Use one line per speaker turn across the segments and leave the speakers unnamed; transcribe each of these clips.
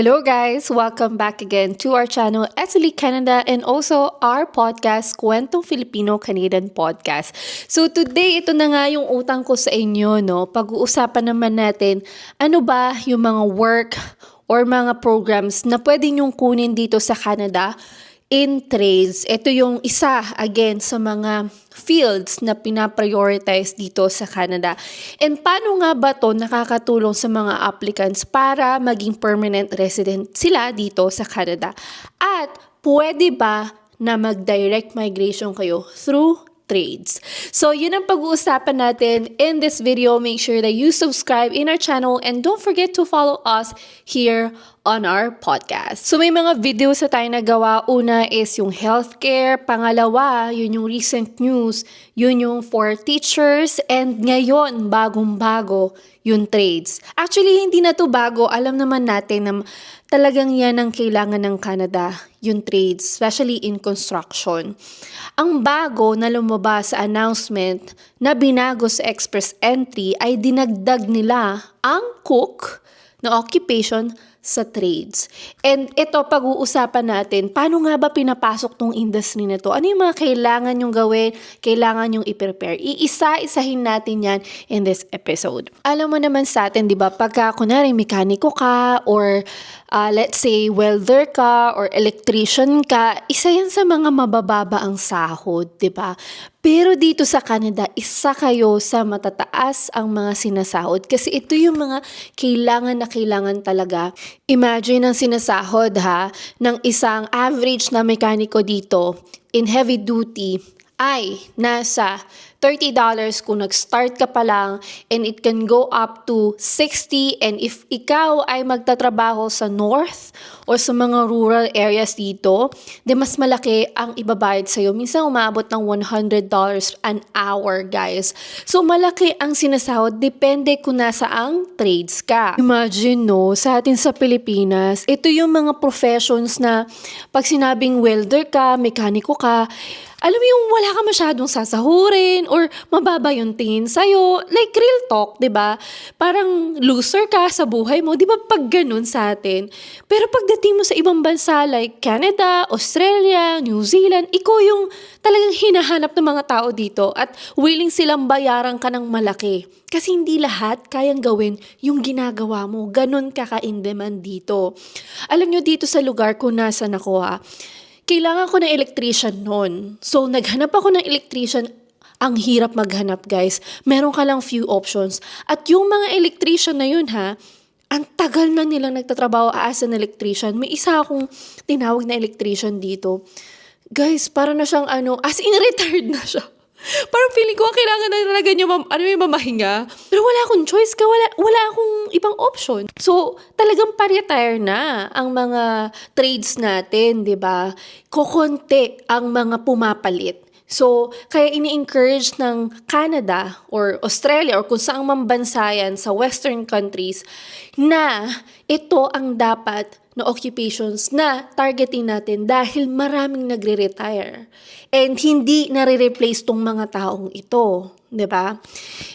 Hello guys! Welcome back again to our channel, Italy Canada, and also our podcast, Kwentong Filipino-Canadian Podcast. So today, ito na nga yung utang ko sa inyo, no? Pag-uusapan naman natin, ano ba yung mga work or mga programs na pwede nyong kunin dito sa Canada in trades. Ito yung isa, again, sa mga fields na pinaprioritize dito sa Canada. And paano nga ba to nakakatulong sa mga applicants para maging permanent resident sila dito sa Canada? At pwede ba na mag-direct migration kayo through trades? So, yun ang pag-uusapan natin in this video. Make sure that you subscribe in our channel and don't forget to follow us here on our podcast. So, may mga videos na tayo nagawa. Una is yung healthcare. Pangalawa, yun yung recent news. Yun yung for teachers. And ngayon, bagong-bago, yung trades. Actually, hindi na to bago. Alam naman natin na talagang yan ang kailangan ng Canada, yung trades, especially in construction. Ang bago na lumabas sa announcement na binago sa Express Entry ay dinagdag nila ang cook na occupation sa trades. And ito, pag-uusapan natin, paano nga ba pinapasok tong industry na to? Ano yung mga kailangan yung gawin, kailangan yung i-prepare? Iisa-isahin natin yan in this episode. Alam mo naman sa atin, di ba, pagka kunwari mekaniko ka or let's say welder ka or electrician ka, isa yan sa mga mabababa ang sahod, di ba? Pero dito sa Canada, isa kayo sa matataas ang mga sinasahod kasi ito yung mga kailangan na kailangan talaga. Imagine ang sinasahod ng isang average na mekaniko dito in heavy duty ay nasa $30 kung nag-start ka pa lang, and it can go up to 60. And if ikaw ay magtatrabaho sa north or sa mga rural areas dito, di mas malaki ang ibabayad sa'yo. Minsan umabot ng $100 an hour, guys. So malaki ang sinasahod, depende kung nasaang trades ka. Imagine, no, sa atin sa Pilipinas, ito yung mga professions na pag sinabing welder ka, mekaniko ka, alam mo yung wala ka masyadong sasahurin or mababa yung tingin sa'yo. Like real talk, di ba? Parang loser ka sa buhay mo. Di ba pag ganun sa atin? Pero pagdating mo sa ibang bansa like Canada, Australia, New Zealand, ikaw yung talagang hinahanap ng mga tao dito at willing silang bayaran ka ng malaki. Kasi hindi lahat kayang gawin yung ginagawa mo. Ganun ka ka-in-demand dito. Alam nyo dito sa lugar kung nasan ako kailangan ko ng electrician noon. So, naghanap ako ng electrician. Ang hirap maghanap, guys. Meron ka lang few options. At yung mga electrician na yun, ang tagal na nilang nagtatrabaho as an electrician. May isa akong tinawag na electrician dito. Guys, para na siyang as in retired na siya. Parang feeling ko, kailangan na talaga niya yung mamahinga. Pero wala akong choice ka, wala akong ibang option. So, talagang pa-retire na ang mga trades natin, di ba? Kokonti ang mga pumapalit. So, kaya ini-encourage ng Canada or Australia or kung saang mang bansa yan sa Western countries na ito ang dapat na occupations na targeting natin dahil maraming nagre-retire. And hindi nare-replace tong mga taong ito, 'di ba?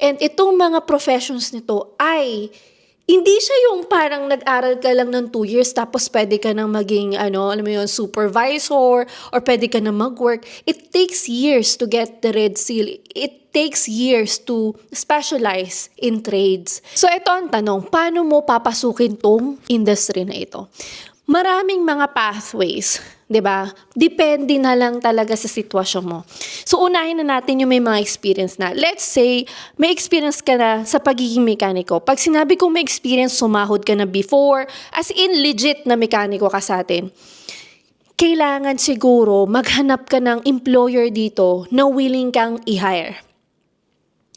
And itong mga professions nito ay hindi siya yung parang nag-aral ka lang ng 2 years tapos pwede ka nang maging alam mo yun, supervisor or pwede ka nang mag-work. It takes years to get the Red Seal. It takes years to specialize in trades. So ito ang tanong, paano mo papasukin tong industry na ito? Maraming mga pathways, 'di ba? Depende na lang talaga sa sitwasyon mo. So unahin na natin yung may mga experience na. Let's say may experience ka na sa pagiging mekaniko. Pag sinabi kong may experience, sumahod ka na before, as in legit na mekaniko ka sa atin. Kailangan siguro maghanap ka ng employer dito na willing kang i-hire.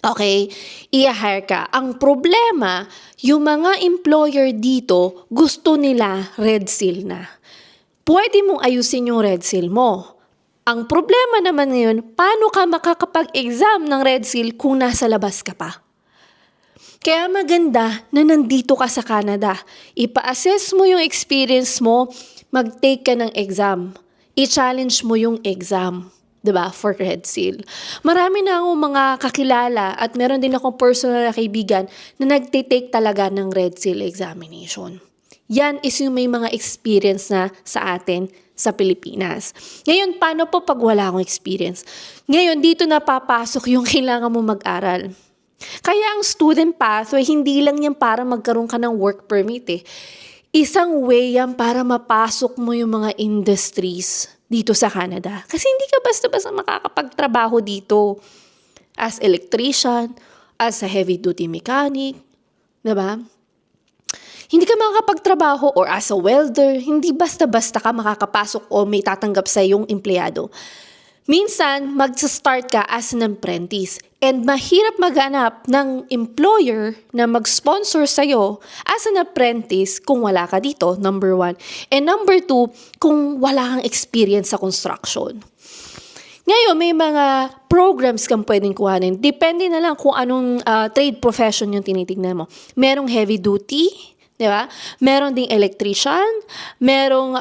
Okay, i-hire ka. Ang problema, yung mga employer dito, gusto nila Red Seal na. Pwede mong ayusin yung Red Seal mo. Ang problema naman ngayon, paano ka makakapag-exam ng Red Seal kung nasa labas ka pa? Kaya maganda na nandito ka sa Canada. Ipa-assess mo yung experience mo, mag-take ka ng exam. I-challenge mo yung exam. 'Di ba, for Red Seal. Marami na akong mga kakilala at meron din akong personal na kaibigan na nagtitake talaga ng Red Seal examination. Yan is yung may mga experience na sa atin sa Pilipinas. Ngayon, paano po pag wala akong experience? Ngayon, dito na papasok yung kailangan mo mag-aral. Kaya ang student pathway, hindi lang yan para magkaroon ka ng work permit eh. Isang way yan para mapasok mo yung mga industries dito sa Canada. Kasi hindi ka basta-basta makakapagtrabaho dito as electrician, as a heavy-duty mechanic, diba? Hindi ka makakapagtrabaho or as a welder, hindi basta-basta ka makakapasok o may tatanggap sa yung empleyado. Minsan, mag-start ka as an apprentice and mahirap maghanap ng employer na mag-sponsor sa'yo as an apprentice kung wala ka dito, number 1. And number 2, kung wala kang experience sa construction. Ngayon, may mga programs kang pwedeng kuhanin. Depende na lang kung anong trade profession yung tinitignan mo. Merong heavy duty, di ba? Meron ding electrician, merong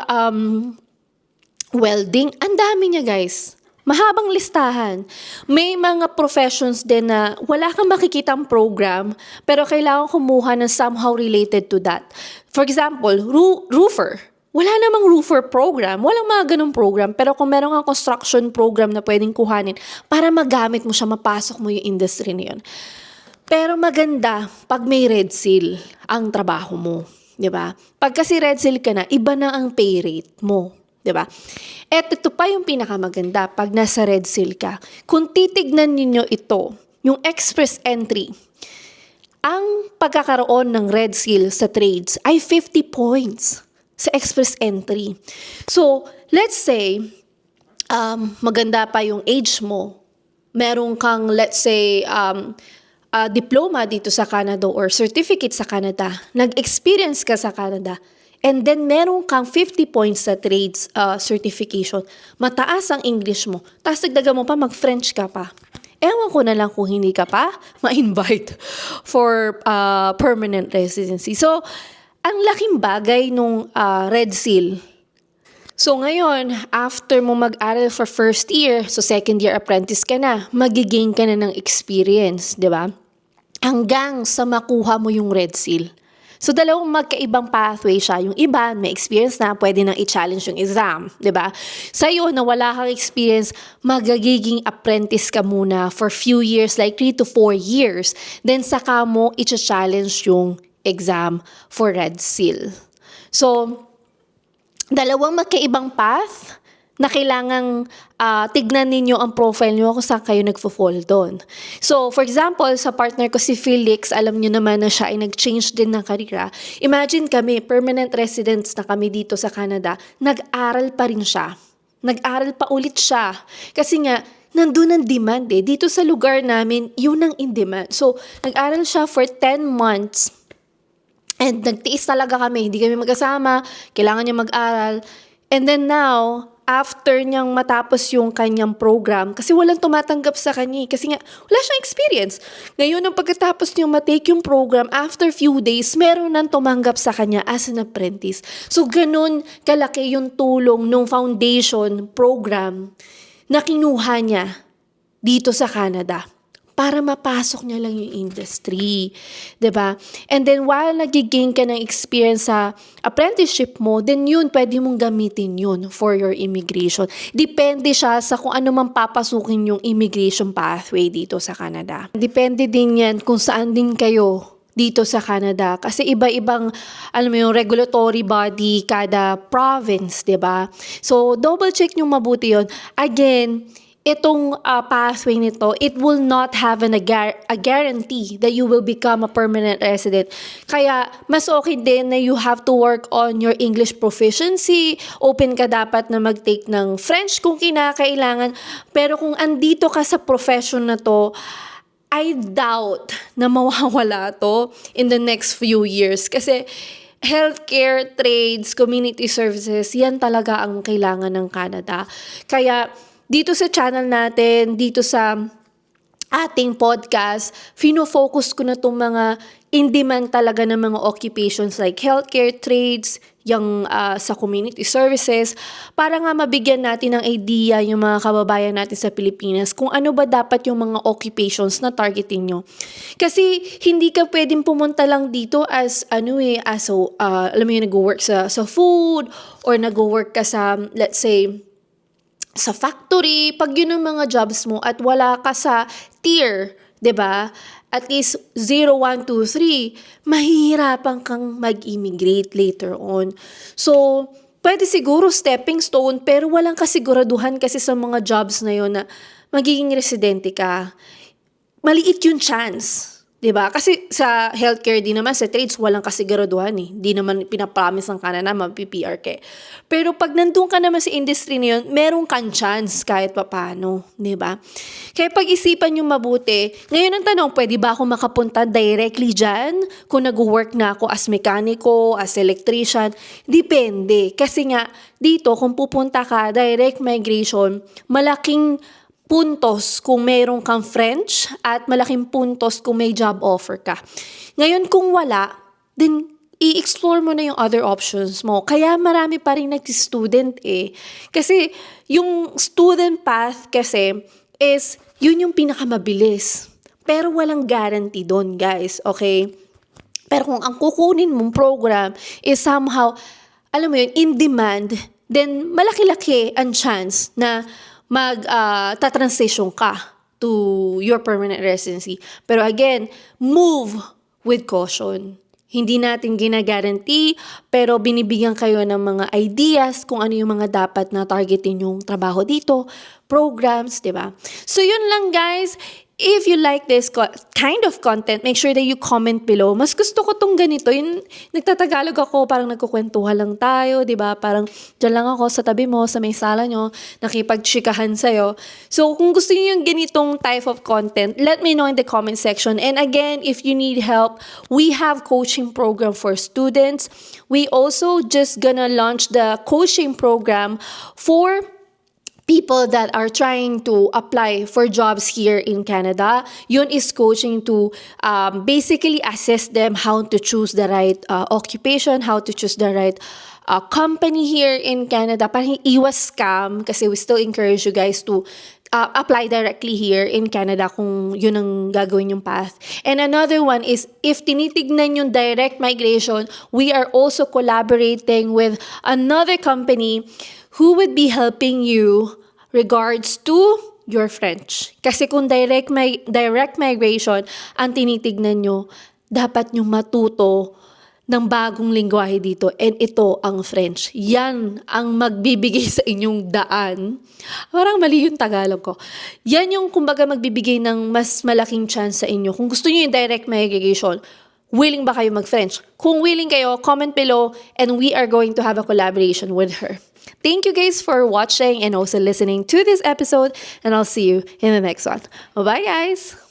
welding. Ang dami niya, guys. Mahabang listahan. May mga professions din na wala kang makikitang program, pero kailangan kumuha ng somehow related to that. For example, roofer. Wala namang roofer program. Walang mga ganung program. Pero kung meron kang construction program na pwedeng kuhanin para magamit mo siya, mapasok mo yung industry na yun. Pero maganda pag may red seal ang trabaho mo. Diba? Pag kasi red seal ka na, iba na ang pay rate mo. Diba? At ito pa yung pinakamaganda pag nasa red seal ka. Kung titignan ninyo ito, yung express entry, ang pagkakaroon ng red seal sa trades ay 50 points sa express entry. So, let's say, maganda pa yung age mo. Meron kang, let's say, diploma dito sa Canada or certificate sa Canada. Nag-experience ka sa Canada. And then, meron kang 50 points sa trades certification. Mataas ang English mo. Tapos, dagdagan mo pa, mag-French ka pa. Ewan ko na lang kung hindi ka pa ma-invite for permanent residency. So, ang laking bagay nung red seal. So ngayon, after mo mag-aral for first year, so second year apprentice ka na, magigain ka na ng experience, di ba? Hanggang sa makuha mo yung red seal. So dalawang magkaibang pathway siya. Yung iba, may experience na, pwede nang i-challenge yung exam, di ba? Sa'yo, na wala kang experience, magagiging apprentice ka muna for few years, like 3 to 4 years. Then saka mo i-challenge yung exam for red seal. So, dalawang magkaibang path na kailangang tignan ninyo ang profile nyo kung saan kayo nagfo-fall doon. So, for example, sa partner ko si Felix, alam nyo naman na siya ay nag-change din ng karira. Imagine kami, permanent residents na kami dito sa Canada, nag-aral pa rin siya. Nag-aral pa ulit siya. Kasi nga, nandun ang demand eh. Dito sa lugar namin, yun ang in demand. So, nag-aral siya for 10 months. And nagtiis talaga kami, hindi kami magkasama, kailangan niya mag-aral. And then now, after niyang matapos yung kanyang program, kasi walang tumatanggap sa kanya, kasi nga, wala siyang experience. Ngayon, nung pagkatapos niyang matake yung program, after few days, meron nang tumanggap sa kanya as an apprentice. So, ganun kalaki yung tulong ng foundation program na kinuha niya dito sa Canada, para mapasok niya lang yung industry. 'Di ba? And then, while nagigain ka ng experience sa apprenticeship mo, then yun, pwede mong gamitin yun for your immigration. Depende siya sa kung ano man papasukin yung immigration pathway dito sa Canada. Depende din yan kung saan din kayo dito sa Canada. Kasi iba-ibang, alam mo yung regulatory body, kada province, 'di ba? So, double check nyo mabuti yun. Again, itong pathway nito, it will not have a guarantee that you will become a permanent resident. Kaya, mas okay din na you have to work on your English proficiency. Open ka dapat na mag-take ng French kung kinakailangan. Pero kung andito ka sa profession na to, I doubt na mawawala to in the next few years. Kasi, healthcare, trades, community services, yan talaga ang kailangan ng Canada. Kaya, dito sa channel natin, dito sa ating podcast, fino-focus ko na itong mga in-demand talaga ng mga occupations like healthcare, trades, yung sa community services, para nga mabigyan natin ng idea yung mga kababayan natin sa Pilipinas kung ano ba dapat yung mga occupations na targetin nyo. Kasi hindi ka pwedeng pumunta lang dito as alam mo yun, nag-work sa food or nag-work ka sa, let's say, sa factory, pag yun ang mga jobs mo at wala ka sa tier, 'di ba? At least 0, 1, 2, 3, mahihirapan kang mag-immigrate later on. So, pwede siguro stepping stone pero walang kasiguraduhan kasi sa mga jobs na yun na magiging residente ka. Maliit yung chance. 'Di ba? Kasi sa healthcare din naman, sa trades, walang kasiguraduhan eh. Di naman pinapromise ng Canada, mag-PPR ka. Pero pag nandun ka naman sa industry na yun, meron kang chance kahit papano. 'Di ba? Kaya pag-isipan yung mabuti. Ngayon ang tanong, pwede ba ako makapunta directly dyan? Kung nag-work na ako as mekaniko, as electrician? Depende. Kasi nga, dito, kung pupunta ka, direct migration, malaking puntos kung mayroon kang French at malaking puntos kung may job offer ka. Ngayon kung wala, then i-explore mo na yung other options mo. Kaya marami pa rin nag-student eh. Kasi yung student path kasi is yun yung pinakamabilis. Pero walang guarantee doon, guys. Okay? Pero kung ang kukunin mong program is somehow, alam mo yun, in demand, then malaki-laki ang chance na transition ka to your permanent residency. Pero again, move with caution. Hindi natin ginagaranti, pero binibigyan kayo ng mga ideas kung ano yung mga dapat na targetin yung trabaho dito, programs, di ba? So yun lang guys. If you like this kind of content, make sure that you comment below. Mas gusto ko tong ganito. Yung nagtatagalog ako, parang nagkukwentuhan lang tayo, di ba? Parang dyan lang ako sa tabi mo, sa may sala nyo, nakipagchikahan sa'yo. So, kung gusto niyo yung ganitong type of content, let me know in the comment section. And again, if you need help, we have coaching program for students. We also just gonna launch the coaching program for people that are trying to apply for jobs here in Canada. Yun is coaching to basically assess them how to choose the right occupation, how to choose the right company here in Canada. Parang iwas scam kasi we still encourage you guys to apply directly here in Canada kung yun ang gagawin yung path. And another one is, if tinitignan yung direct migration, we are also collaborating with another company who would be helping you regards to your French. Kasi kung direct migration ang tinitignan nyo, dapat nyo matuto ng bagong lingwahe dito. And ito ang French. Yan ang magbibigay sa inyong daan. Parang mali yung Tagalog ko. Yan yung kumbaga magbibigay ng mas malaking chance sa inyo. Kung gusto nyo yung direct migration, willing ba kayo mag-French? Kung willing kayo, comment below and we are going to have a collaboration with her. Thank you guys for watching and also listening to this episode, and I'll see you in the next one. Bye guys!